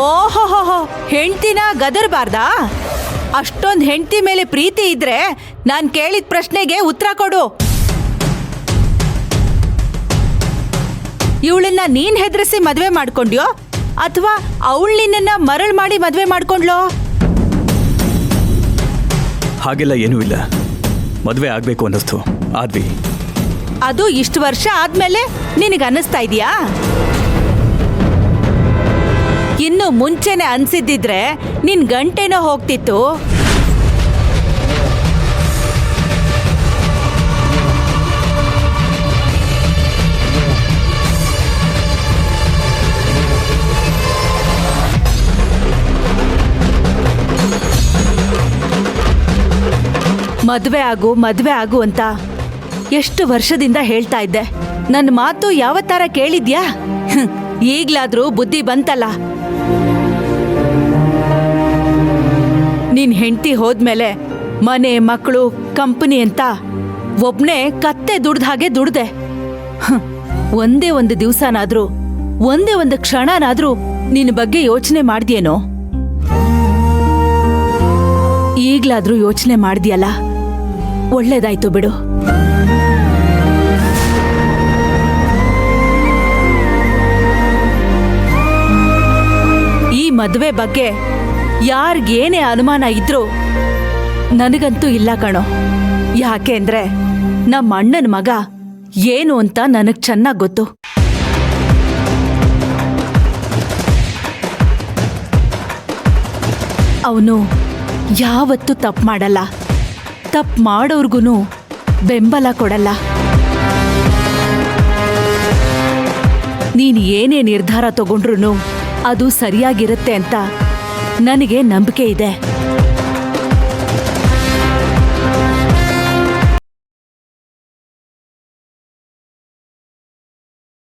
ಓಹೋಹೋ, ಹೆಂಡ್ತಿನ ಗದರ್ಬಾರ್ದಾ? ಅಷ್ಟೊಂದ್ ಹೆಂಡ್ತಿ ಮೇಲೆ ಪ್ರೀತಿ ಇದ್ರೆ ನಾನ್ ಕೇಳಿದ ಪ್ರಶ್ನೆಗೆ ಉತ್ತರ ಕೊಡು. ಇವಳನ್ನ ನೀನ್ ಹೆದರಿಸಿ ಮದ್ವೆ ಮಾಡ್ಕೊಂಡ್ಯೋ ಅಥವಾ ಅವಳು ನಿನ್ನ ಮರಳು ಮಾಡಿ ಮದ್ವೆ ಮಾಡ್ಕೊಂಡ್ಲೋ? ಹಾಗೆಲ್ಲ ಏನೂ ಇಲ್ಲ. ಮದ್ವೆ ಆಗ್ಬೇಕು ಅನ್ನಿಸ್ತು, ಆದ್ವಿ. ಅದು ಇಷ್ಟು ವರ್ಷ ಆದ್ಮೇಲೆ ನಿನಗೆ ಅನ್ನಿಸ್ತಾ ಇದೀಯಾ? ಇನ್ನು ಮುಂಚೆನೆ ಅನ್ಸಿದ್ದಿದ್ರೆ ನಿನ್ ಗಂಟೆನೋ ಹೋಗ್ತಿತ್ತು. ಮದ್ವೆ ಆಗು ಅಂತ ಎಷ್ಟು ವರ್ಷದಿಂದ ಹೇಳ್ತಾ ಇದ್ದೆ. ನನ್ನ ಮಾತು ಯಾವತ್ತಾರ ಕೇಳಿದ್ಯಾ? ಈಗ್ಲಾದ್ರೂ ಬುದ್ಧಿ ಬಂತಲ್ಲ. ನಿನ್ ಹೆಂಡತಿ ಹೋದ್ಮೇಲೆ ಮನೆ ಮಕ್ಕಳು ಕಂಪನಿ ಅಂತ ಒಬ್ನೇ ಕತ್ತೆ ದುಡ್ದ ಹಾಗೆ ದುಡ್ದೆ. ಒಂದೇ ಒಂದು ದಿವ್ಸನಾದ್ರೂ ಒಂದೇ ಒಂದು ಕ್ಷಣನಾದ್ರೂ ನಿನ್ ಬಗ್ಗೆ ಯೋಚನೆ ಮಾಡ್ದ್ಯೇನೋ? ಈಗ್ಲಾದ್ರೂ ಯೋಚನೆ ಮಾಡ್ದ್ಯಲ್ಲ, ಒಳ್ಳೇದಾಯ್ತು ಬಿಡು. ಈ ಮದ್ವೆ ಬಗ್ಗೆ ಯಾರಿಗೇನೇ ಅನುಮಾನ ಇದ್ರೂ ನನಗಂತೂ ಇಲ್ಲ ಕಣೋ. ಯಾಕೆಂದ್ರೆ ನಮ್ಮ ಅಣ್ಣನ ಮಗ ಏನು ಅಂತ ನನಗ್ ಚೆನ್ನಾಗ್ ಗೊತ್ತು. ಅವನು ಯಾವತ್ತೂ ತಪ್ಪು ಮಾಡಲ್ಲ, ತಪ್ಪು ಮಾಡೋರ್ಗು ಬೆಂಬಲ ಕೊಡಲ್ಲ. ನೀನ್ ಏನೇ ನಿರ್ಧಾರ ತಗೊಂಡ್ರು ಅದು ಸರಿಯಾಗಿರುತ್ತೆ ಅಂತ ನನಗೆ ನಂಬಿಕೆ ಇದೆ.